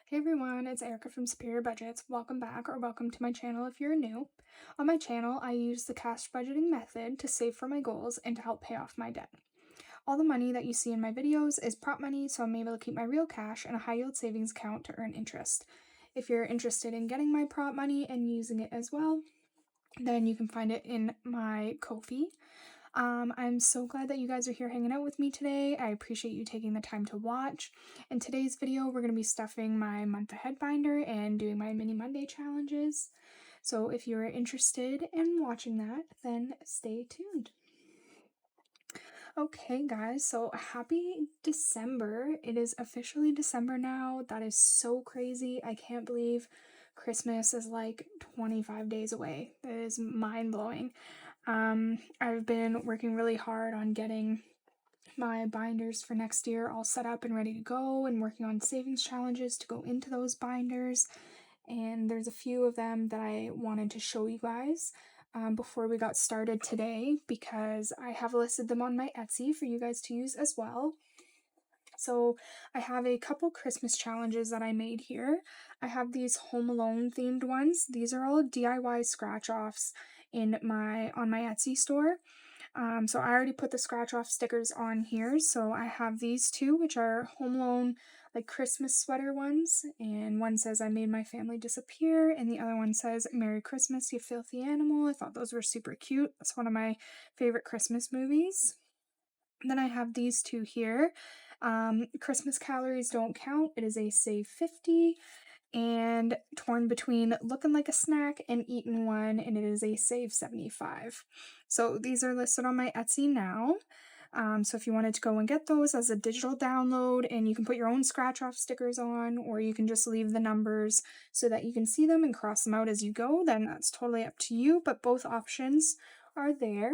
Hey everyone, it's Erica from Superior Budgets. Welcome back or welcome to my channel if you're new. On my channel, I use the cash budgeting method to save for my goals and to help pay off my debt. All the money that you see in my videos is prop money, so I'm able to keep my real cash in a high yield savings account to earn interest. If you're interested in getting my prop money and using it as well, then you can find it in my Ko-fi. I'm so glad that you guys are here hanging out with me today. I appreciate you taking the time to watch. In today's video, we're going to be stuffing my month ahead binder and doing my mini Monday challenges. So if you're interested in watching that, then stay tuned. Okay, guys, so happy December. It is officially December now. That is so crazy. I can't believe Christmas is like 25 days away. That is mind blowing. I've been working really hard on getting my binders for next year all set up and ready to go, and working on savings challenges to go into those binders. And there's a few of them that I wanted to show you guys before we got started today, because I have listed them on my Etsy for you guys to use as well. So I have a couple Christmas challenges that I made here. I have these Home Alone themed ones. These are all DIY scratch offs on my Etsy store. So I already put the scratch off stickers on here. So I have these two, which are Home Alone like Christmas sweater ones, and one says I made my family disappear, and the other one says Merry Christmas, you filthy animal. I thought those were super cute. That's one of my favorite Christmas movies. Then I have these two here. Christmas calories don't count. It is a save 50, and torn between looking like a snack and eating one, and it is a save 75. So these are listed on my Etsy now. So if you wanted to go and get those as a digital download, and you can put your own scratch off stickers on, or you can just leave the numbers so that you can see them and cross them out as you go, then that's totally up to you. But both options are there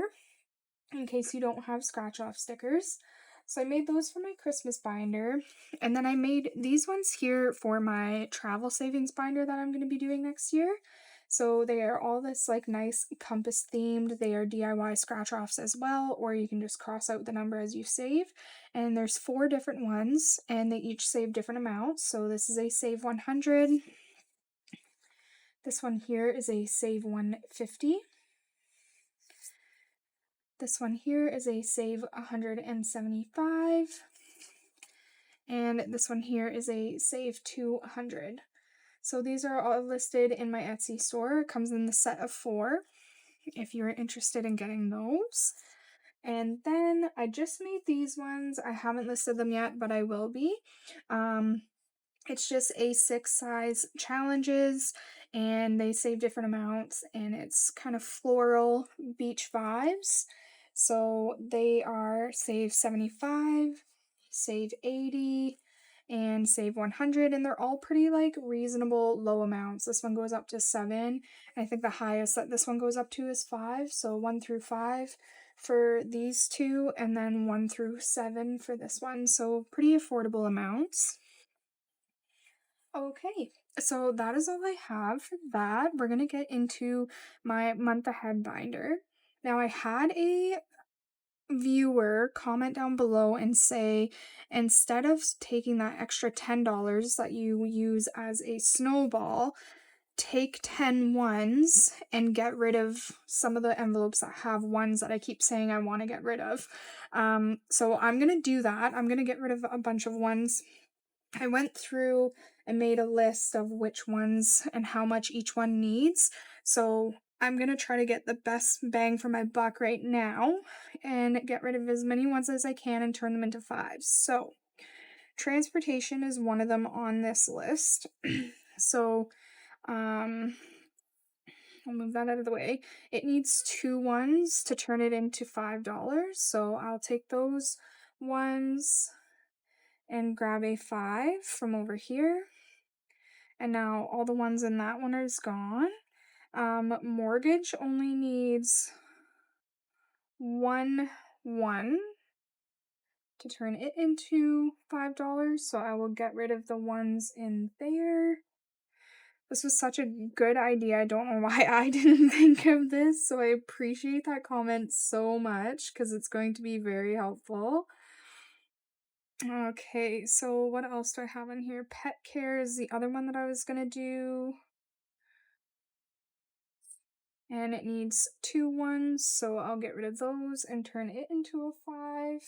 in case you don't have scratch off stickers. So I made those for my Christmas binder, and then I made these ones here for my travel savings binder that I'm going to be doing next year. So they are all this like nice compass themed. They are DIY scratch offs as well, or you can just cross out the number as you save. And there's 4 different ones, and they each save different amounts. So this is a save 100. This one here is a save 150. This one here is a save 175. And this one here is a save 200. So these are all listed in my Etsy store. It comes in the set of 4 if you're interested in getting those. And then I just made these ones. I haven't listed them yet, but I will be. It's just A6 size challenges, and they save different amounts, and it's kind of floral beach vibes. So they are save 75, save 80, and save 100, and they're all pretty like reasonable low amounts. This one goes up to 7, and I think the highest that this one goes up to is 5, so 1 through 5 for these two, and then 1 through 7 for this one, so pretty affordable amounts. Okay, so that is all I have for that. We're gonna get into my month ahead binder. Now, I had a viewer comment down below and say, instead of taking that extra $10 that you use as a snowball, take 10 ones and get rid of some of the envelopes that have ones that I keep saying I want to get rid of. So I'm gonna do that. I'm gonna get rid of a bunch of ones. I went through and made a list of which ones and how much each one needs. So I'm going to try to get the best bang for my buck right now and get rid of as many ones as I can and turn them into 5s. So transportation is one of them on this list. So I'll move that out of the way. It needs 2 ones to turn it into $5. So I'll take those ones and grab a 5 from over here. And now all the ones in that one is gone. Mortgage only needs 1 to turn it into $5, so I will get rid of the ones in there. This was such a good idea. I don't know why I didn't think of this, so I appreciate that comment so much because it's going to be very helpful. Okay, so what else do I have in here? Pet care is the other one that I was gonna do. And it needs two ones, so I'll get rid of those and turn it into a 5.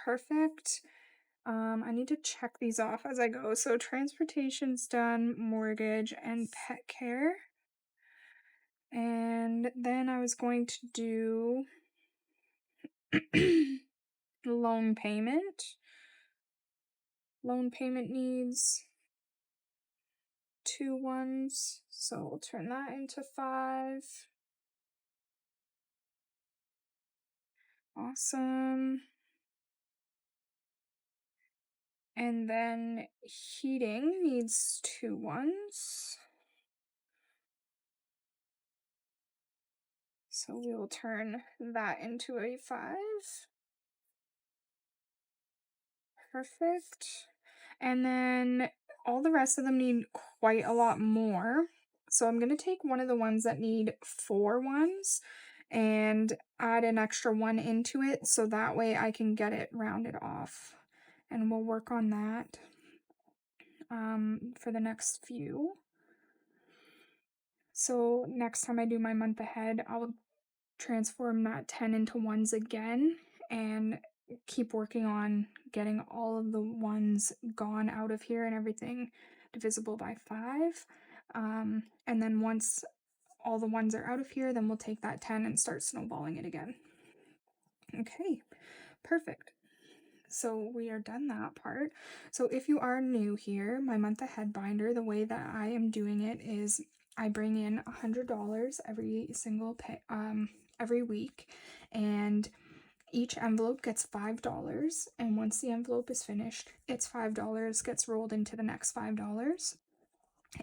Perfect. I need to check these off as I go. So transportation's done, mortgage, and pet care. And then I was going to do loan payment. Loan payment needs two ones, so we'll turn that into 5. Awesome. And then heating needs two ones. So we will turn that into a 5. Perfect. And then all the rest of them need quite a lot more. So I'm going to take one of the ones that need 4 ones and add an extra one into it so that way I can get it rounded off. And we'll work on that for the next few. So next time I do my month ahead, I'll transform that 10 into ones again and keep working on getting all of the ones gone out of here and everything divisible by 5. And then once all the ones are out of here, then we'll take that 10 and start snowballing it again. Okay, perfect. So we are done that part. So if you are new here, my month ahead binder, the way that I am doing it is I bring in $100 every week, and each envelope gets $5. And once the envelope is finished, it's $5 gets rolled into the next $5.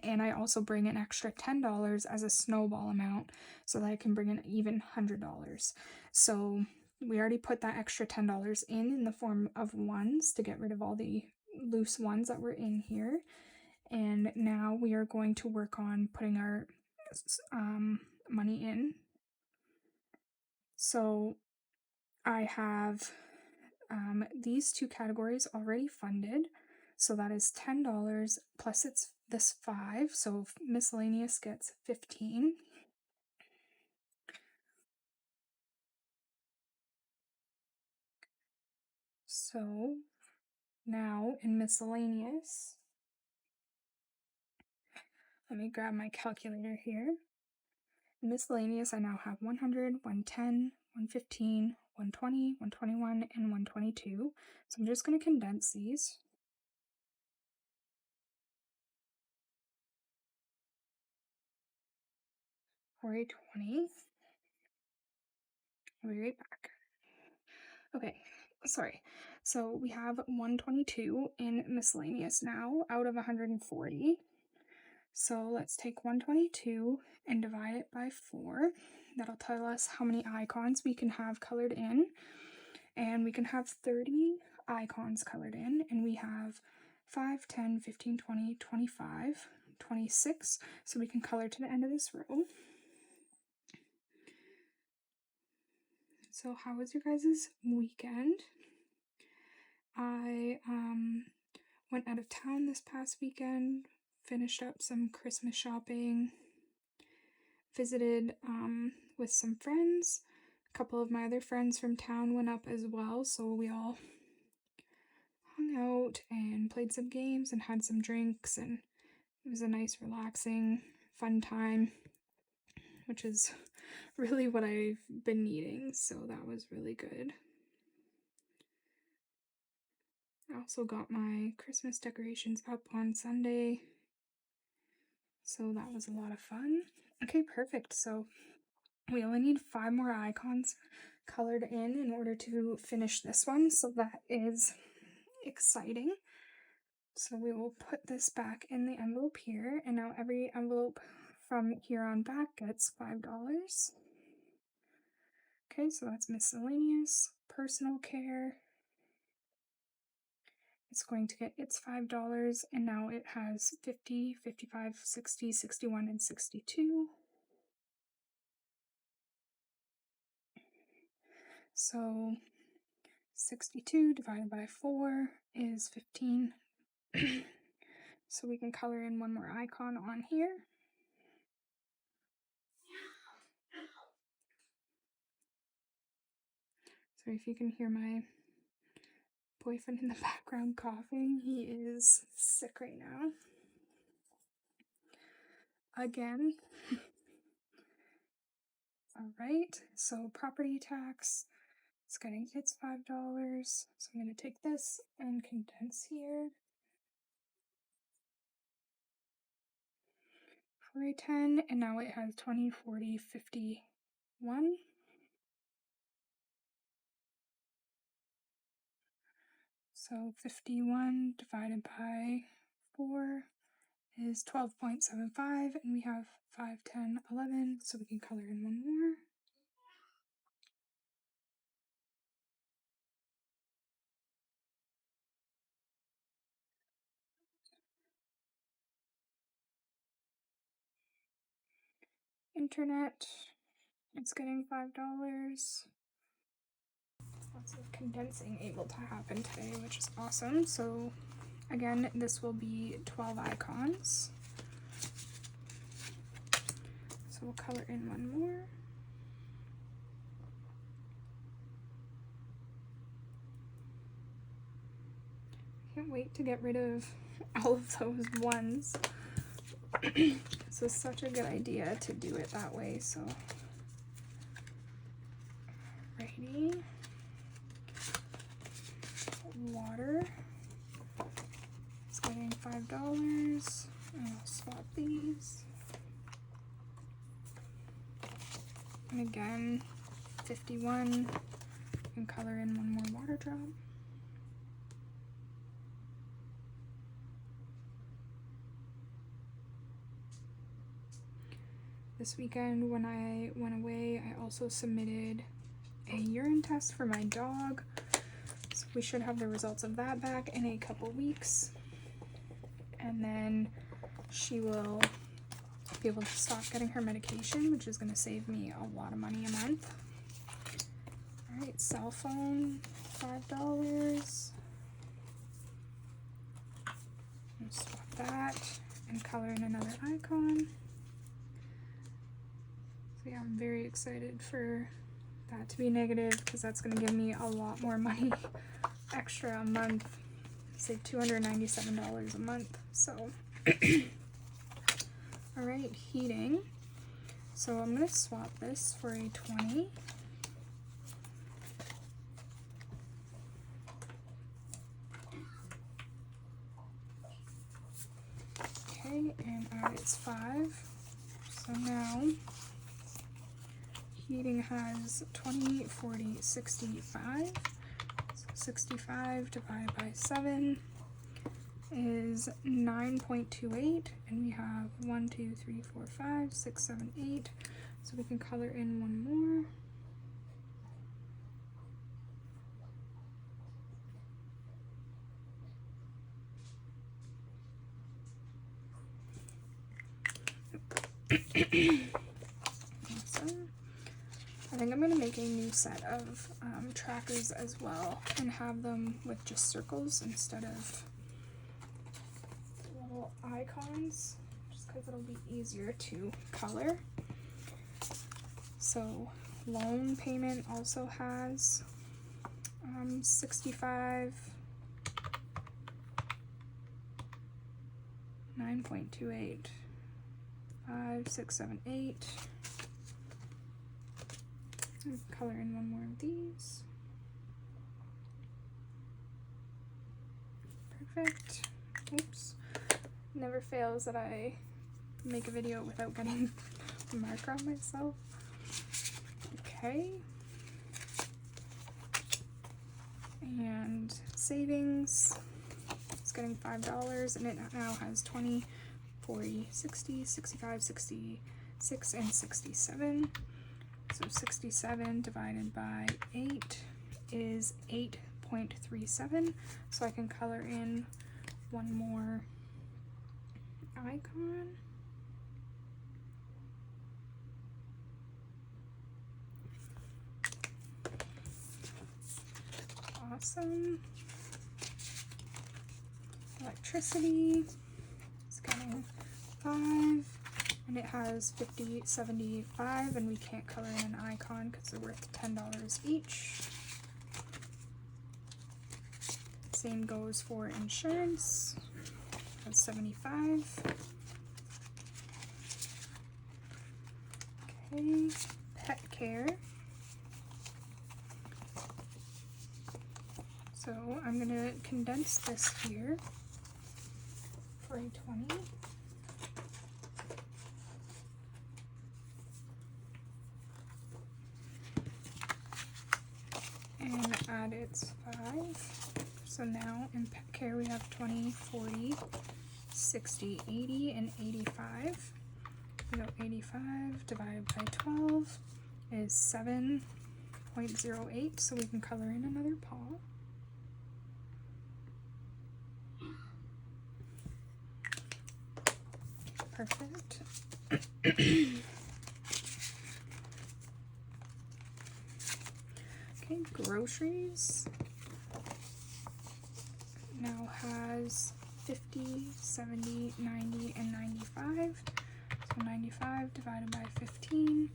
And I also bring an extra $10 as a snowball amount so that I can bring in even $100. So we already put that extra $10 in the form of ones to get rid of all the loose ones that were in here. And now we are going to work on putting our money in. So I have these two categories already funded. So that is $10 plus it's this 5. So miscellaneous gets 15. So now in miscellaneous, let me grab my calculator here. In miscellaneous, I now have 100, 110, 115, 120, 121, and 122. So I'm just going to condense these. For a 20. I'll be right back. Okay, sorry. So we have 122 in miscellaneous now out of 140. So let's take 122 and divide it by 4. That'll tell us how many icons we can have colored in. And we can have 30 icons colored in. And we have 5, 10, 15, 20, 25, 26. So we can color to the end of this row. So how was your guys' weekend? I went out of town this past weekend, finished up some Christmas shopping, visited with some friends. A couple of my other friends from town went up as well, so we all hung out and played some games and had some drinks, and it was a nice, relaxing, fun time, which is really what I've been needing, so that was really good. I also got my Christmas decorations up on Sunday, so that was a lot of fun. Okay, perfect. So we only need 5 more icons colored in order to finish this one, so that is exciting. So we will put this back in the envelope here, and now every envelope from here on back gets $5. Okay, so that's miscellaneous, personal care. It's going to get its $5, and now it has 50, 55, 60, 61, and 62. So 62 divided by 4 is 15. So we can color in one more icon on here. So if you can hear my boyfriend in the background coughing, he is sick right now. Again. Alright, so property tax, it's $5. So I'm going to take this and condense here. For a 10, and now it has 20, 40, 51. So 51 divided by 4 is 12.75, and we have 5, 10, 11, so we can color in one more. Internet, it's getting $5. Lots of condensing able to happen today, which is awesome. So again, this will be 12 icons. So we'll color in one more. Can't wait to get rid of all of those ones. This is such a good idea to do it that way, so righty. Water is getting $5, and I'll swap these. And again, 51, and color in one more water drop. This weekend when I went away, I also submitted a urine test for my dog. So we should have the results of that back in a couple weeks. And then she will be able to stop getting her medication, which is going to save me a lot of money a month. Alright, cell phone, $5. Swap that and color in another icon. So yeah, I'm very excited for that to be negative because that's going to give me a lot more money extra a month. Save $297 a month. So, alright, heating. So I'm going to swap this for a 20. Okay, and it's 5. So now heating has 20, 40, 65. So 65 divided by 7 is 9.28, and we have 1, 2, 3, 4, 5, 6, 7, 8. So we can color in one more. Awesome. I think I'm going to make a new set of trackers as well and have them with just circles instead of little icons, just because it'll be easier to color. So loan payment also has 65, 9.28, 5, 6, 7, 8. Color in one more of these. Perfect. Oops. Never fails that I make a video without getting a marker on myself. Okay. And savings. It's getting $5, and it now has 20, 40, 60, 65, 66, and 67. So 67 divided by 8 is 8.37. So I can color in one more icon. Awesome. Electricity is getting 5, and it has 50, 75, and we can't color in an icon because they're worth $10 each. Same goes for insurance, has 75. Okay, pet care. So I'm gonna condense this here for a 20. And add its 5. So now in pet care we have 20, 40, 60, 80, and 85. So 85 divided by 12 is 7.08, so we can color in another paw. Perfect. Okay, groceries now has 50, 70, 90, and 95. So 95 divided by 15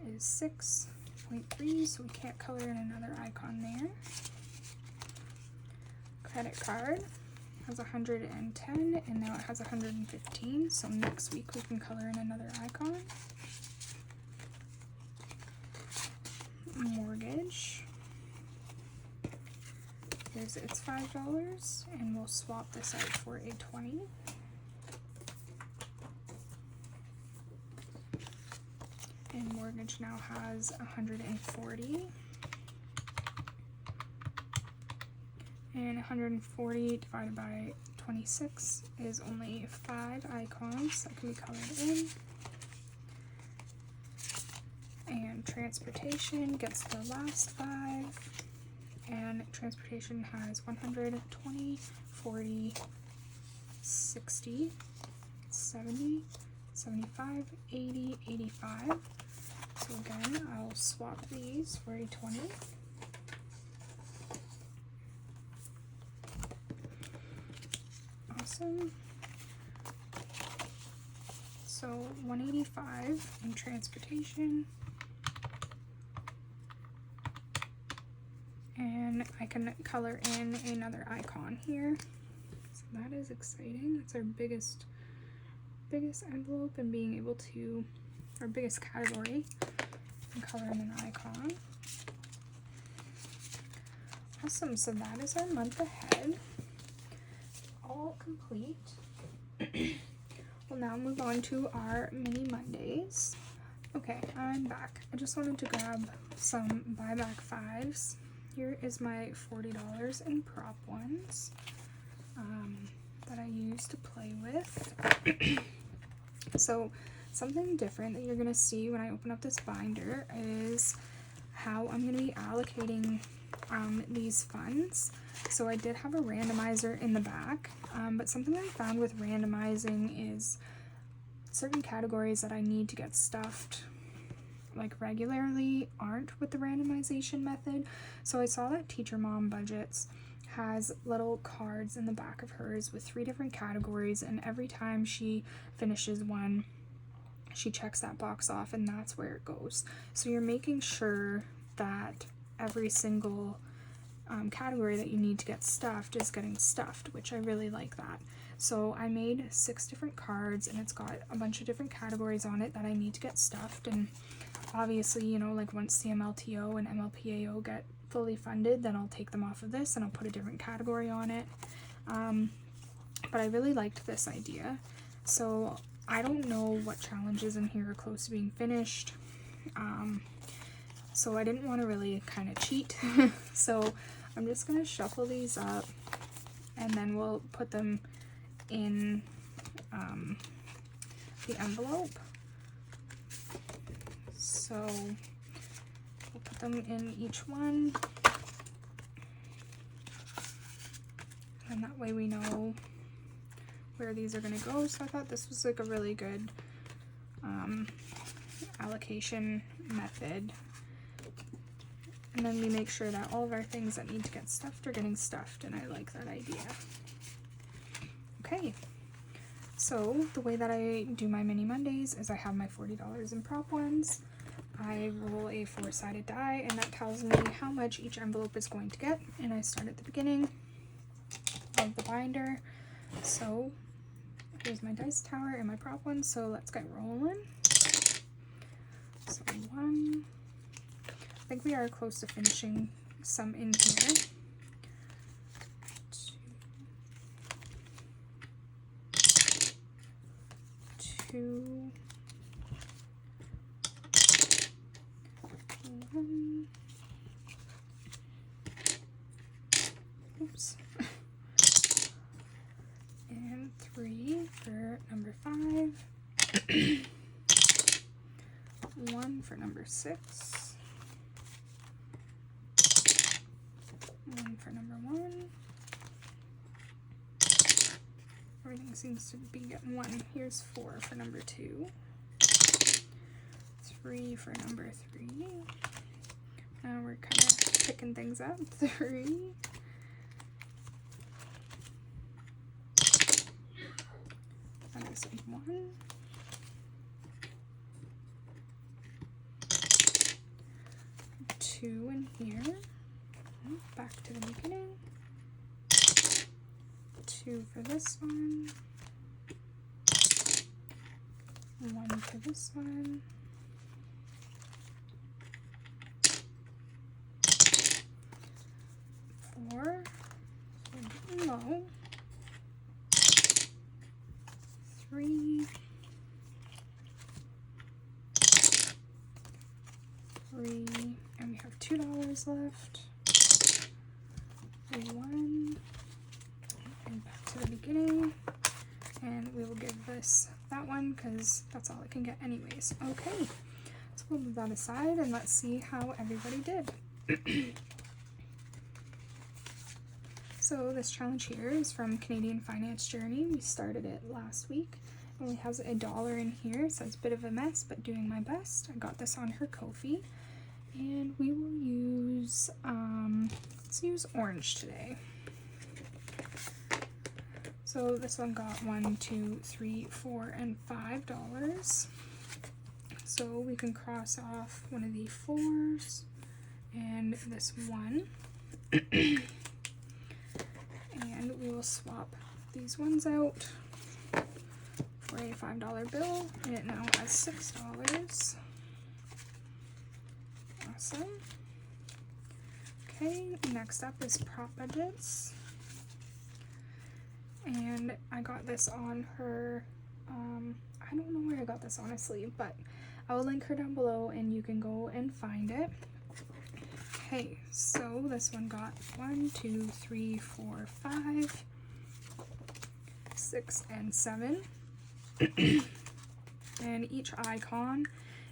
is 6.3, so we can't color in another icon there. Credit card has 110, and now it has 115, so next week we can color in another icon. Mortgage. Here's its $5, and we'll swap this out for a 20. And mortgage now has 140. And 140 divided by 26 is only 5 icons that can be colored in. And transportation gets the last 5. And transportation has 120, 40, 60, 70, 75, 80, 85. So again, I'll swap these for a 20. Awesome. So 185 in transportation. And I can color in another icon here. So that is exciting. It's our biggest envelope, and being able to, our biggest category, and color in an icon. Awesome, so that is our month ahead. All complete. We'll now move on to our mini Mondays. Okay, I'm back. I just wanted to grab some buyback 5s. Here is my $40 in prop ones that I use to play with. So something different that you're going to see when I open up this binder is how I'm going to be allocating these funds. So I did have a randomizer in the back, but something I found with randomizing is certain categories that I need to get stuffed like regularly aren't with the randomization method. So I saw that Teacher Mom Budgets has little cards in the back of hers with 3 different categories, and every time she finishes one, she checks that box off, and that's where it goes. So you're making sure that every single category that you need to get stuffed is getting stuffed, which I really like that. So I made 6 different cards, and it's got a bunch of different categories on it that I need to get stuffed. And obviously, you know, like once the MLTO and MLPAO get fully funded, then I'll take them off of this and I'll put a different category on it. But I really liked this idea. So I don't know what challenges in here are close to being finished. So I didn't want to really kind of cheat. So I'm just going to shuffle these up, and then we'll put them in the envelope. So we'll put them in each one, and that way we know where these are going to go. So I thought this was like a really good allocation method. And then we make sure that all of our things that need to get stuffed are getting stuffed, and I like that idea. Okay, so the way that I do my mini Mondays is I have my $40 in prop ones. I roll a 4-sided die, and that tells me how much each envelope is going to get, and I start at the beginning of the binder. So here's my dice tower and my prop ones, so let's get rolling. So 1, I think we are close to finishing some in here. 2, 1, oops, and 3 for number 5, 1 for number 6, 1 for number 1. Everything seems to be getting 1. Here's 4 for number 2, 3 for number 3. Now we're kind of picking things up. 3. That is 1. 2 in here. Back to the beginning. 2 for this one. 1 for this one. 4. Getting low. 3. 3. And we have $2 left. 1. And back to the beginning, and we will give this that one because that's all it can get anyways. Okay, so we'll move that aside and let's see how everybody did. So this challenge here is from Canadian Finance Journey. We started it last week. It only has $1 in here, so it's a bit of a mess, but doing my best. I got this on her Ko-fi, and we will use let's use orange today. So this one got $1, $2, $3, $4, and $5. So we can cross off one of the 4s and this 1. And we will swap these ones out for a $5 bill, and it now has $6. Awesome. Okay, next up is prop budgets. And I got this on her, I don't know where I got this honestly, but I will link her down below and you can go and find it. Okay, so this one got 1, 2, 3, 4, 5, 6, and 7. And each icon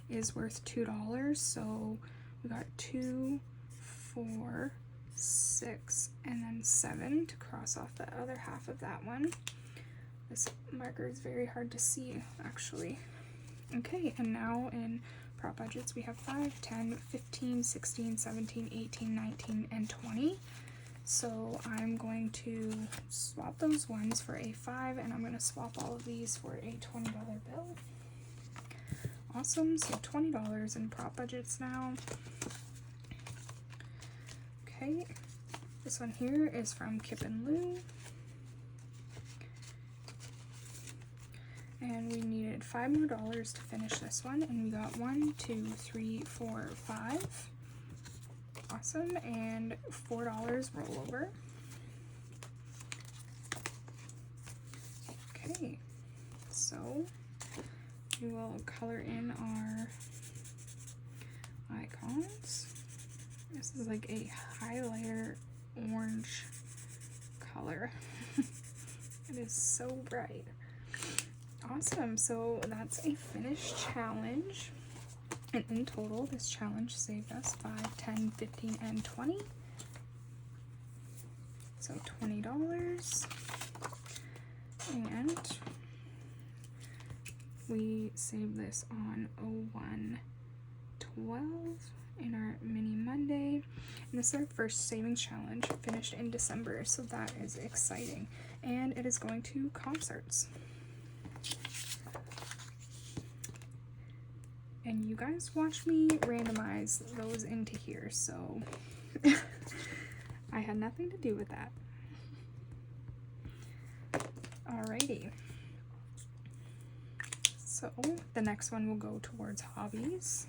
is worth $2, so we got 2, 4, 6, and then 7 to cross off the other half of that one. This marker is very hard to see actually. Okay, and now in prop budgets we have 5, 10, 15, 16, 17, 18, 19, and 20. So I'm going to swap those ones for a 5, and I'm going to swap all of these for a $20 bill. Awesome, so $20 in prop budgets now. Okay, this one here is from Kip and Lou. And we needed $5 more to finish this one, and we got 1, 2, 3, 4, 5. Awesome, and $4 rollover. Okay, so we will color in our icons. This is like a highlighter orange color. It is so bright. Awesome, so that's a finished challenge. And in total, this challenge saved us 5, 10, 15, and 20. So $20. And we saved this on 01/12 in our mini Monday. This is our first savings challenge finished in December, so that is exciting. And it is going to concerts. And you guys watched me randomize those into here, so I had nothing to do with that. Alrighty. So the next one will go towards hobbies.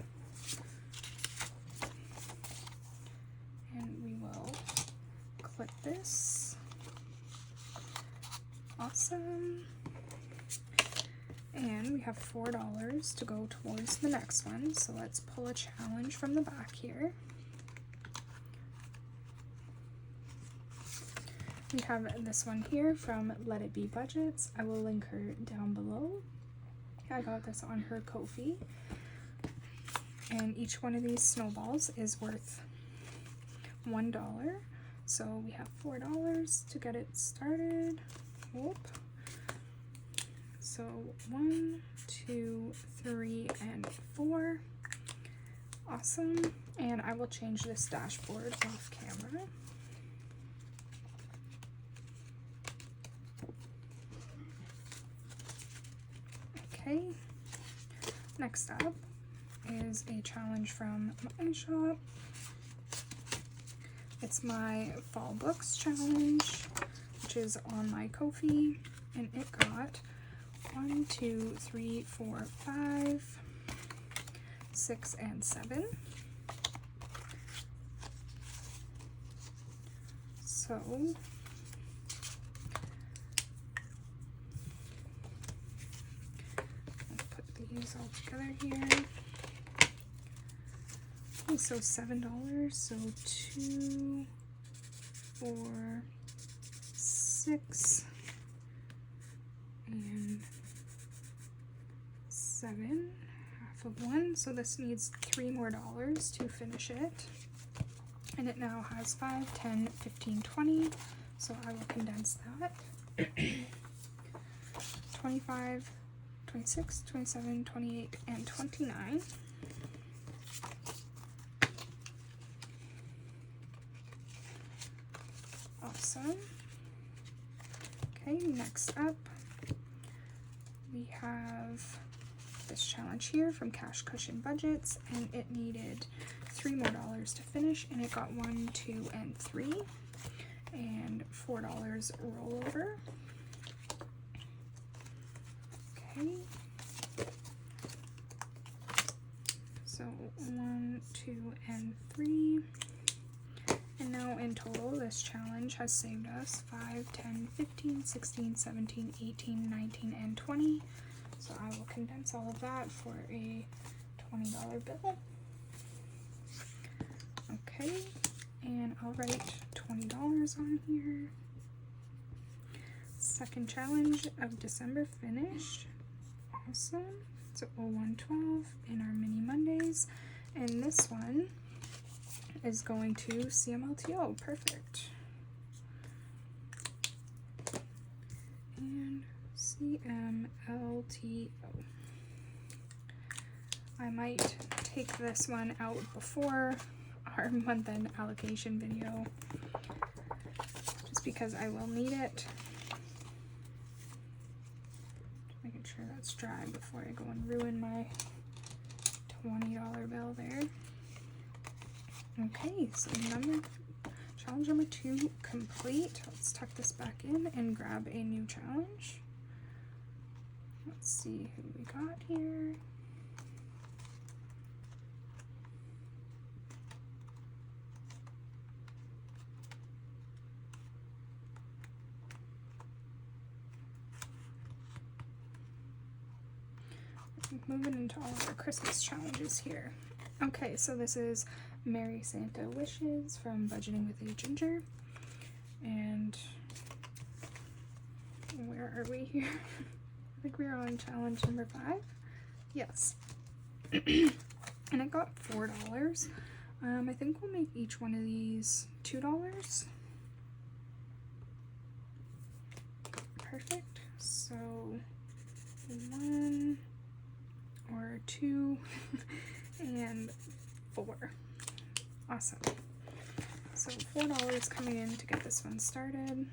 And we will clip this. Awesome. And we have $4 to go towards the next one. So let's pull a challenge from the back here. We have this one here from Let It Be Budgets. I will link her down below. I got this on her Ko-fi. And each one of these snowballs is worth $1. So we have $4 to get it started. Whoop. So 1, 2, 3, and 4. Awesome. And I will change this dashboard off camera. Okay. Next up is a challenge from my shop. It's my fall books challenge, which is on my Ko-fi, and it got 1, 2, 3, 4, 5, 6, and 7. So let's put these all together here. Okay, so $7, so 2, 4, 6, and 7, half of 1. So this needs $3 more to finish it. And it now has 5, 10, 15, 20. So I will condense that. 25, 26, 27, 28, and 29. Awesome. Okay, next up we have this challenge here from Cash Cushion Budgets, and it needed $3 more to finish, and it got 1, 2, and 3, and $4 rollover. Okay. So 1, 2, and 3. And now in total, this challenge has saved us 5, 10, 15, 16, 17, 18, 19, and 20. So I will condense all of that for a $20 bill. Okay, and I'll write $20 on here. Second challenge of December finished. Awesome. So 0112 in our mini Mondays. And this one is going to CMLTO. Perfect. And CMLTO. I might take this one out before our month-end allocation video, just because I will need it. Just making sure that's dry before I go and ruin my $20 bill there. Okay, so challenge number 2 complete. Let's tuck this back in and grab a new challenge. Let's see who we got here. Moving into all of our Christmas challenges here. Okay, so this is Merry Santa Wishes from Budgeting with a Ginger. And where are we here? I think we're on challenge number 5. Yes. And I got $4. I think we'll make each one of these $2. Perfect. So 1 or 2 and 4. Awesome. So $4 coming in to get this one started.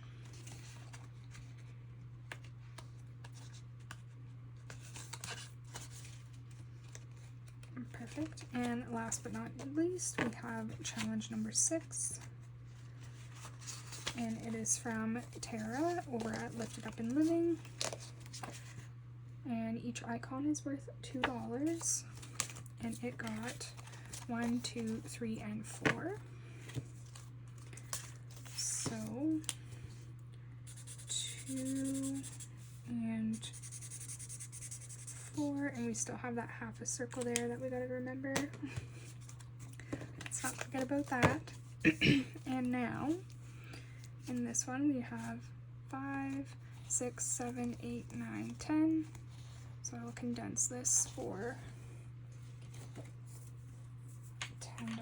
Perfect. And last but not least, we have challenge number 6. And it is from Tara over at Lifted Up and Living. And each icon is worth $2. And it got 1, 2, 3, and 4. So 2 and 4, and we still have that half a circle there that we gotta remember. Let's not forget about that. And now in this one we have 5, 6, 7, 8, 9, 10. So I will condense this for $10.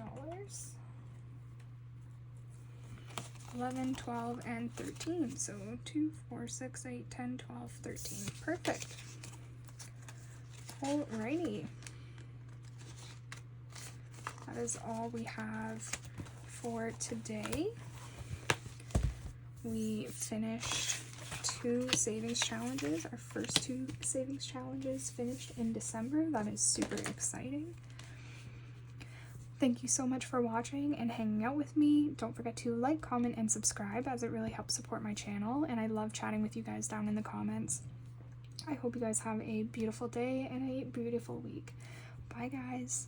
11, 12, and 13. So 2, 4, 6, 8, 10, 12, 13. Perfect. Alrighty. That is all we have for today. We finished 2 savings challenges. Our first 2 savings challenges finished in December. That is super exciting. Thank you so much for watching and hanging out with me. Don't forget to like, comment, and subscribe, as it really helps support my channel, and I love chatting with you guys down in the comments. I hope you guys have a beautiful day and a beautiful week. Bye, guys.